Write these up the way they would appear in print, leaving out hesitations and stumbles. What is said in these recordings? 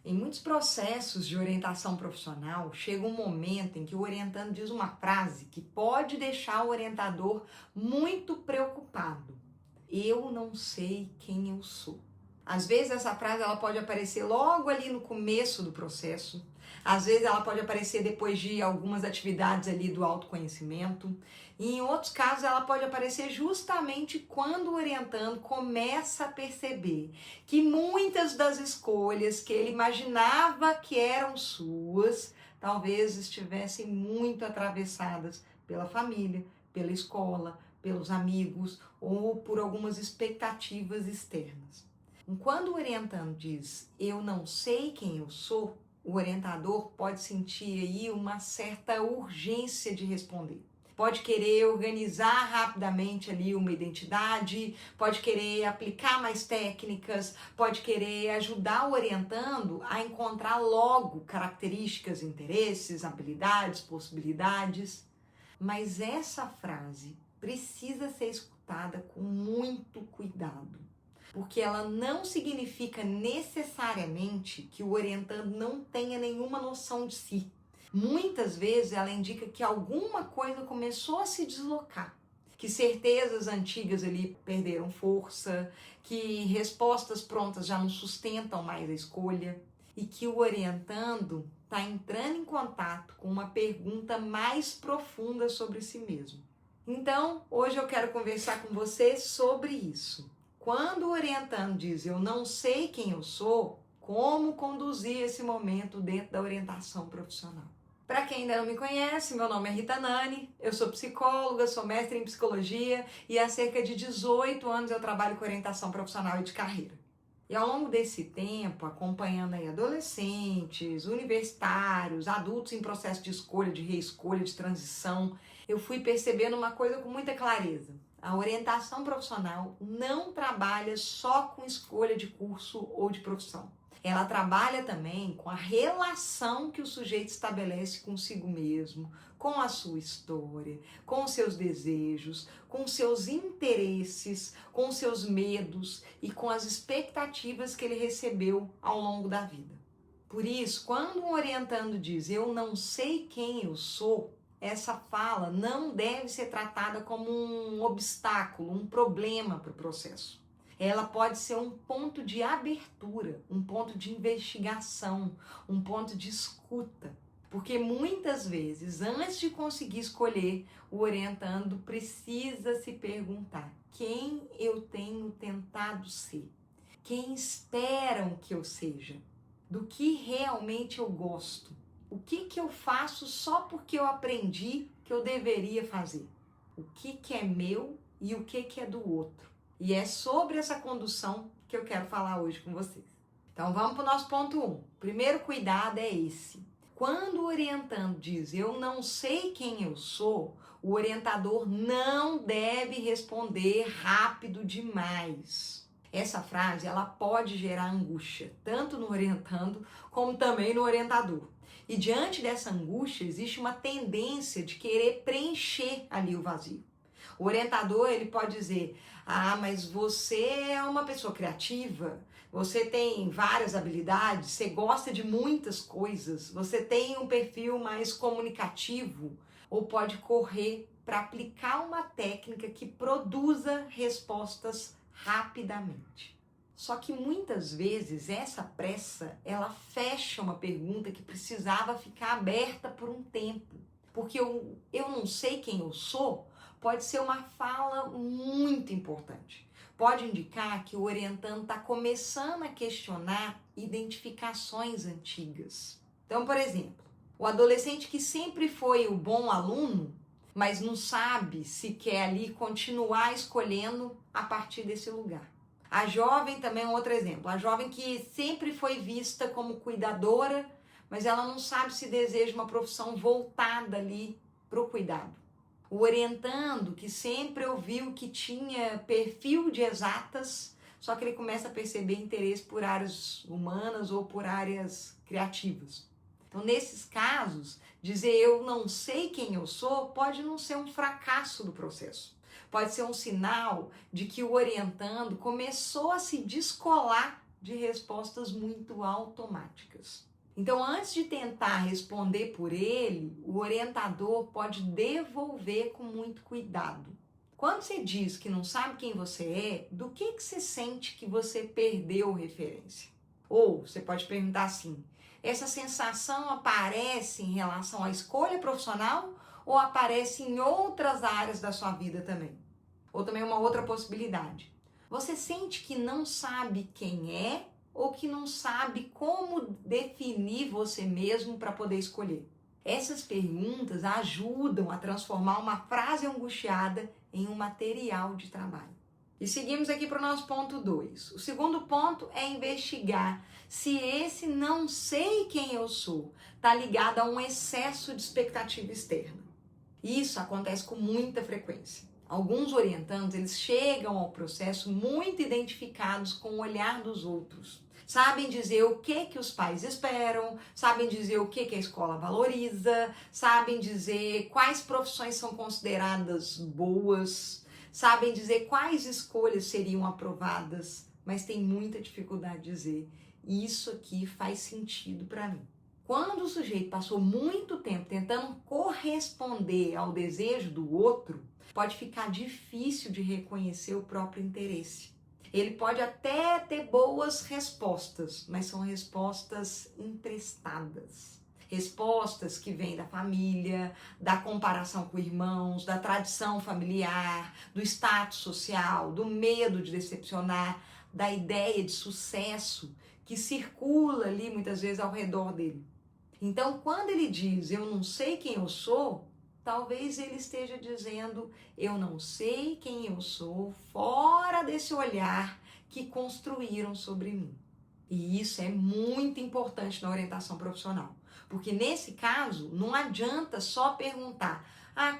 Em muitos processos de orientação profissional, chega um momento em que o orientando diz uma frase que pode deixar o orientador muito preocupado. Eu não sei quem eu sou. Às vezes essa frase ela pode aparecer logo ali no começo do processo, às vezes ela pode aparecer depois de algumas atividades ali do autoconhecimento, e em outros casos ela pode aparecer justamente quando o orientando começa a perceber que muitas das escolhas que ele imaginava que eram suas, talvez estivessem muito atravessadas pela família, pela escola, pelos amigos ou por algumas expectativas externas. Quando o orientando diz, eu não sei quem eu sou, o orientador pode sentir aí uma certa urgência de responder. Pode querer organizar rapidamente ali uma identidade, pode querer aplicar mais técnicas, pode querer ajudar o orientando a encontrar logo características, interesses, habilidades, possibilidades. Mas essa frase precisa ser escutada com muito cuidado, porque ela não significa necessariamente que o orientando não tenha nenhuma noção de si. Muitas vezes ela indica que alguma coisa começou a se deslocar, que certezas antigas ali perderam força, que respostas prontas já não sustentam mais a escolha e que o orientando está entrando em contato com uma pergunta mais profunda sobre si mesmo. Então, hoje eu quero conversar com você sobre isso. Quando o orientando diz eu não sei quem eu sou, como conduzir esse momento dentro da orientação profissional? Para quem ainda não me conhece, meu nome é Rita Nani, eu sou psicóloga, sou mestre em psicologia e há cerca de 18 anos eu trabalho com orientação profissional e de carreira. E ao longo desse tempo, acompanhando aí adolescentes, universitários, adultos em processo de escolha, de reescolha, de transição, eu fui percebendo uma coisa com muita clareza. A orientação profissional não trabalha só com escolha de curso ou de profissão. Ela trabalha também com a relação que o sujeito estabelece consigo mesmo, com a sua história, com os seus desejos, com os seus interesses, com os seus medos e com as expectativas que ele recebeu ao longo da vida. Por isso, quando um orientando diz eu não sei quem eu sou, essa fala não deve ser tratada como um obstáculo, um problema para o processo. Ela pode ser um ponto de abertura, um ponto de investigação, um ponto de escuta. Porque muitas vezes, antes de conseguir escolher, o orientando precisa se perguntar: quem eu tenho tentado ser? Quem esperam que eu seja? Do que realmente eu gosto? O que eu faço só porque eu aprendi que eu deveria fazer? O que é meu e o que é do outro? E é sobre essa condução que eu quero falar hoje com vocês. Então vamos para o nosso ponto 1. Primeiro cuidado é esse. Quando o orientando diz eu não sei quem eu sou, o orientador não deve responder rápido demais. Essa frase ela pode gerar angústia, tanto no orientando como também no orientador. E diante dessa angústia existe uma tendência de querer preencher ali o vazio. O orientador ele pode dizer, mas você é uma pessoa criativa, você tem várias habilidades, você gosta de muitas coisas, você tem um perfil mais comunicativo, ou pode correr para aplicar uma técnica que produza respostas rapidamente. Só que muitas vezes essa pressa, ela fecha uma pergunta que precisava ficar aberta por um tempo. Porque eu não sei quem eu sou, pode ser uma fala muito importante. Pode indicar que o orientando está começando a questionar identificações antigas. Então, por exemplo, o adolescente que sempre foi o bom aluno, mas não sabe se quer ali continuar escolhendo a partir desse lugar. A jovem também é um outro exemplo. A jovem que sempre foi vista como cuidadora, mas ela não sabe se deseja uma profissão voltada ali para o cuidado. O orientando, que sempre ouviu que tinha perfil de exatas, só que ele começa a perceber interesse por áreas humanas ou por áreas criativas. Então, nesses casos, dizer eu não sei quem eu sou pode não ser um fracasso do processo. Pode ser um sinal de que o orientando começou a se descolar de respostas muito automáticas. Então, antes de tentar responder por ele, o orientador pode devolver com muito cuidado. Quando você diz que não sabe quem você é, do que você sente que você perdeu referência? Ou você pode perguntar assim: essa sensação aparece em relação à escolha profissional ou aparece em outras áreas da sua vida também? Ou também uma outra possibilidade: você sente que não sabe quem é ou que não sabe como definir você mesmo para poder escolher? Essas perguntas ajudam a transformar uma frase angustiada em um material de trabalho. E seguimos aqui para o nosso ponto 2. O segundo ponto é investigar se esse não sei quem eu sou está ligado a um excesso de expectativa externa. Isso acontece com muita frequência. Alguns orientandos, eles chegam ao processo muito identificados com o olhar dos outros. Sabem dizer o que os pais esperam, sabem dizer o que a escola valoriza, sabem dizer quais profissões são consideradas boas, sabem dizer quais escolhas seriam aprovadas, mas tem muita dificuldade de dizer: isso aqui faz sentido para mim. Quando o sujeito passou muito tempo tentando corresponder ao desejo do outro, pode ficar difícil de reconhecer o próprio interesse. Ele pode até ter boas respostas, mas são respostas emprestadas. Respostas que vêm da família, da comparação com irmãos, da tradição familiar, do status social, do medo de decepcionar, da ideia de sucesso que circula ali muitas vezes ao redor dele. Então, quando ele diz eu não sei quem eu sou, talvez ele esteja dizendo: eu não sei quem eu sou fora desse olhar que construíram sobre mim. E isso é muito importante na orientação profissional. Porque nesse caso, não adianta só perguntar: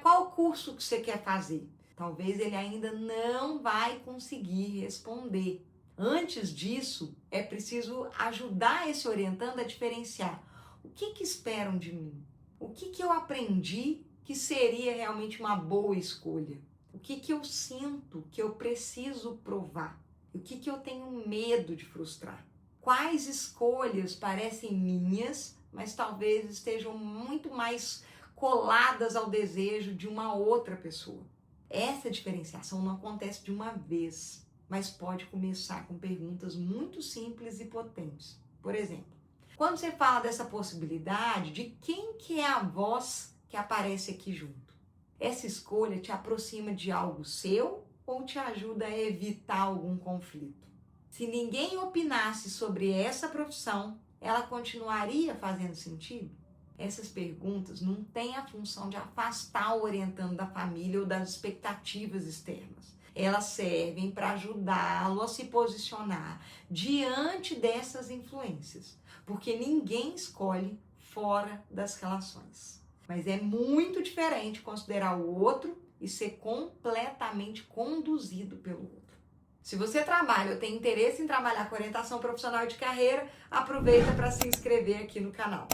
qual curso que você quer fazer? Talvez ele ainda não vai conseguir responder. Antes disso, é preciso ajudar esse orientando a diferenciar: o que esperam de mim? O que eu aprendi que seria realmente uma boa escolha? O que eu sinto que eu preciso provar? O que eu tenho medo de frustrar? Quais escolhas parecem minhas, mas talvez estejam muito mais coladas ao desejo de uma outra pessoa? Essa diferenciação não acontece de uma vez, mas pode começar com perguntas muito simples e potentes. Por exemplo, quando você fala dessa possibilidade, de quem que é a voz que aparece aqui junto? Essa escolha te aproxima de algo seu ou te ajuda a evitar algum conflito? Se ninguém opinasse sobre essa profissão, ela continuaria fazendo sentido? Essas perguntas não têm a função de afastar o orientando da família ou das expectativas externas. Elas servem para ajudá-lo a se posicionar diante dessas influências, porque ninguém escolhe fora das relações. Mas é muito diferente considerar o outro e ser completamente conduzido pelo outro. Se você trabalha ou tem interesse em trabalhar com orientação profissional de carreira, aproveita para se inscrever aqui no canal.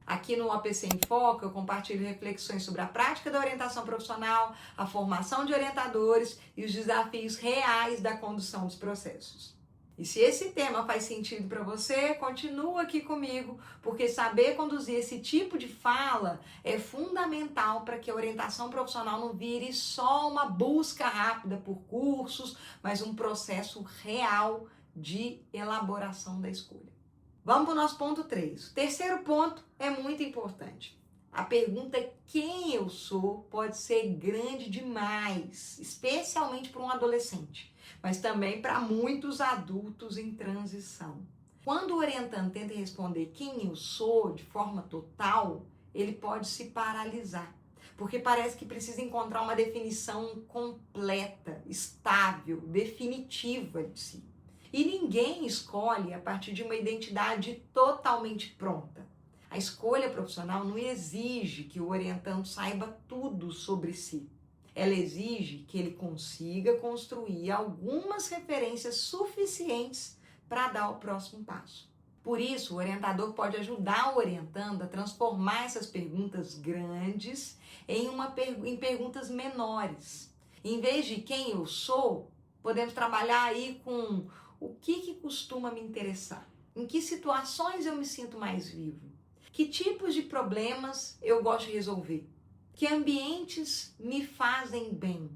Aqui no OPC em Foco, eu compartilho reflexões sobre a prática da orientação profissional, a formação de orientadores e os desafios reais da condução dos processos. E se esse tema faz sentido para você, continua aqui comigo, porque saber conduzir esse tipo de fala é fundamental para que a orientação profissional não vire só uma busca rápida por cursos, mas um processo real de elaboração da escolha. Vamos para o nosso ponto 3. O terceiro ponto é muito importante. A pergunta quem eu sou pode ser grande demais, especialmente para um adolescente, mas também para muitos adultos em transição. Quando o orientando tenta responder quem eu sou de forma total, ele pode se paralisar, porque parece que precisa encontrar uma definição completa, estável, definitiva de si. E ninguém escolhe a partir de uma identidade totalmente pronta. A escolha profissional não exige que o orientando saiba tudo sobre si. Ela exige que ele consiga construir algumas referências suficientes para dar o próximo passo. Por isso, o orientador pode ajudar o orientando a transformar essas perguntas grandes em perguntas menores. Em vez de quem eu sou, podemos trabalhar aí com O que costuma me interessar? Em que situações eu me sinto mais vivo? Que tipos de problemas eu gosto de resolver? Que ambientes me fazem bem?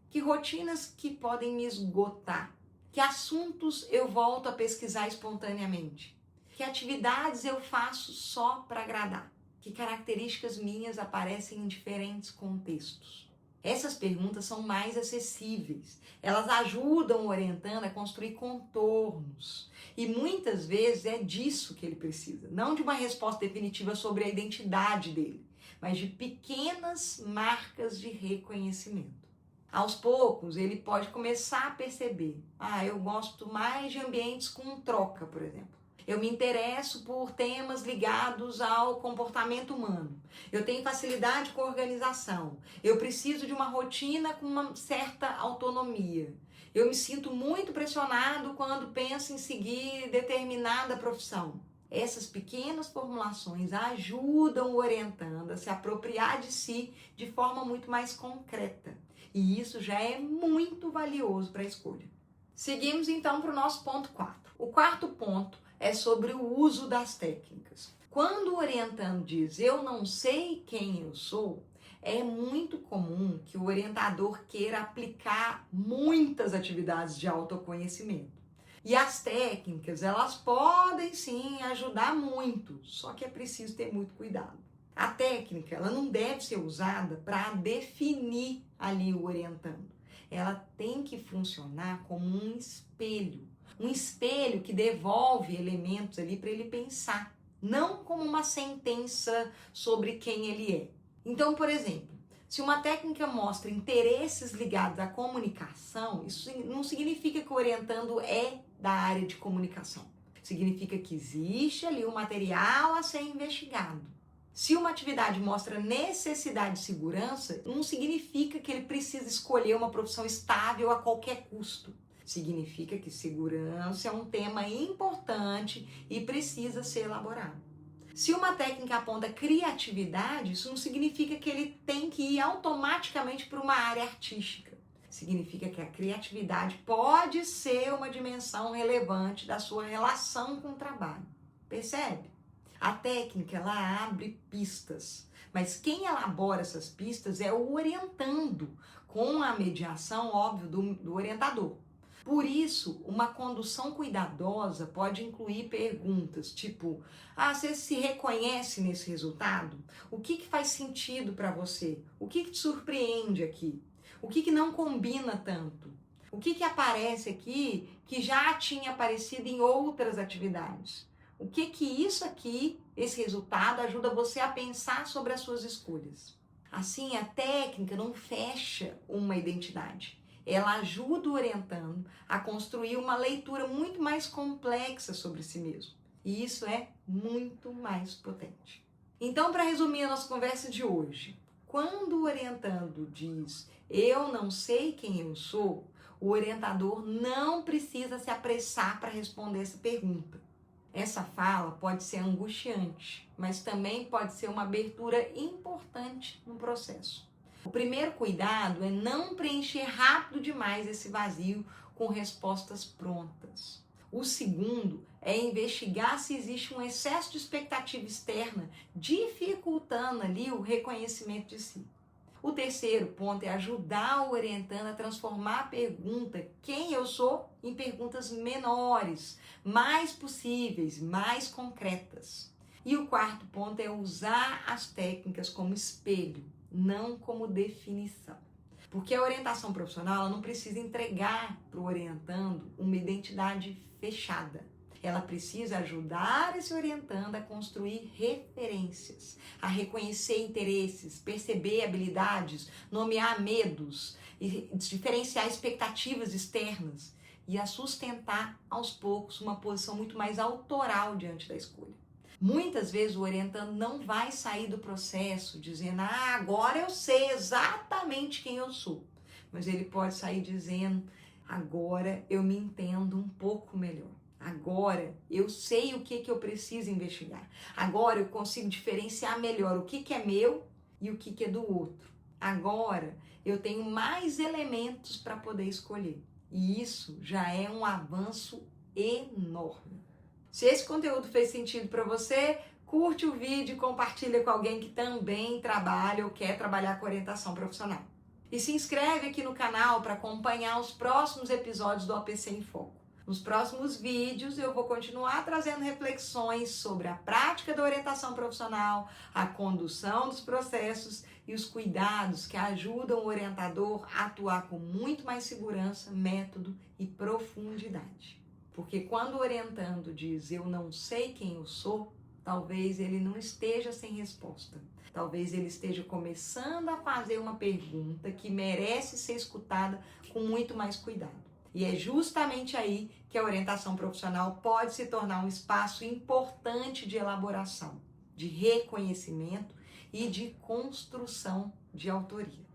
Que rotinas que podem me esgotar? Que assuntos eu volto a pesquisar espontaneamente? Que atividades eu faço só para agradar? Que características minhas aparecem em diferentes contextos? Essas perguntas são mais acessíveis. Elas ajudam o orientando a construir contornos. E muitas vezes é disso que ele precisa. Não de uma resposta definitiva sobre a identidade dele, mas de pequenas marcas de reconhecimento. Aos poucos, ele pode começar a perceber. Eu gosto mais de ambientes com troca, por exemplo. Eu me interesso por temas ligados ao comportamento humano. Eu tenho facilidade com organização. Eu preciso de uma rotina com uma certa autonomia. Eu me sinto muito pressionado quando penso em seguir determinada profissão. Essas pequenas formulações ajudam o orientando a se apropriar de si de forma muito mais concreta. E isso já é muito valioso para a escolha. Seguimos então para o nosso ponto 4. O quarto ponto é sobre o uso das técnicas. Quando o orientando diz eu não sei quem eu sou, é muito comum que o orientador queira aplicar muitas atividades de autoconhecimento. E as técnicas, elas podem sim ajudar muito, só que é preciso ter muito cuidado. A técnica, ela não deve ser usada para definir ali o orientando. Ela tem que funcionar como um espelho que devolve elementos ali para ele pensar, não como uma sentença sobre quem ele é. Então, por exemplo, se uma técnica mostra interesses ligados à comunicação, isso não significa que o orientando é da área de comunicação. Significa que existe ali um material a ser investigado. Se uma atividade mostra necessidade de segurança, não significa que ele precisa escolher uma profissão estável a qualquer custo. Significa que segurança é um tema importante e precisa ser elaborado. Se uma técnica aponta criatividade, isso não significa que ele tem que ir automaticamente para uma área artística. Significa que a criatividade pode ser uma dimensão relevante da sua relação com o trabalho. Percebe? A técnica, ela abre pistas, mas quem elabora essas pistas é o orientando, com a mediação, óbvio, do orientador. Por isso, uma condução cuidadosa pode incluir perguntas tipo: você se reconhece nesse resultado? O que faz sentido para você? O que te surpreende aqui? O que não combina tanto? O que aparece aqui que já tinha aparecido em outras atividades? O que isso aqui, esse resultado, ajuda você a pensar sobre as suas escolhas? Assim, a técnica não fecha uma identidade. Ela ajuda o orientando a construir uma leitura muito mais complexa sobre si mesmo. E isso é muito mais potente. Então, para resumir a nossa conversa de hoje, quando o orientando diz eu não sei quem eu sou, o orientador não precisa se apressar para responder essa pergunta. Essa fala pode ser angustiante, mas também pode ser uma abertura importante no processo. O primeiro cuidado é não preencher rápido demais esse vazio com respostas prontas. O segundo é investigar se existe um excesso de expectativa externa, dificultando ali o reconhecimento de si. O terceiro ponto é ajudar o orientando a transformar a pergunta quem eu sou em perguntas menores, mais possíveis, mais concretas. E o quarto ponto é usar as técnicas como espelho, não como definição. Porque a orientação profissional ela não precisa entregar para o orientando uma identidade fechada. Ela precisa ajudar esse orientando a construir referências, a reconhecer interesses, perceber habilidades, nomear medos, e diferenciar expectativas externas e a sustentar aos poucos uma posição muito mais autoral diante da escolha. Muitas vezes o orientando não vai sair do processo dizendo agora eu sei exatamente quem eu sou. Mas ele pode sair dizendo agora eu me entendo um pouco melhor. Agora eu sei o que eu preciso investigar. Agora eu consigo diferenciar melhor o que é meu e o que é do outro. Agora eu tenho mais elementos para poder escolher. E isso já é um avanço enorme. Se esse conteúdo fez sentido para você, curte o vídeo e compartilha com alguém que também trabalha ou quer trabalhar com orientação profissional. E se inscreve aqui no canal para acompanhar os próximos episódios do OPC em Foco. Nos próximos vídeos eu vou continuar trazendo reflexões sobre a prática da orientação profissional, a condução dos processos e os cuidados que ajudam o orientador a atuar com muito mais segurança, método e profundidade. Porque quando o orientando diz eu não sei quem eu sou, talvez ele não esteja sem resposta. Talvez ele esteja começando a fazer uma pergunta que merece ser escutada com muito mais cuidado. E é justamente aí que a orientação profissional pode se tornar um espaço importante de elaboração, de reconhecimento e de construção de autoria.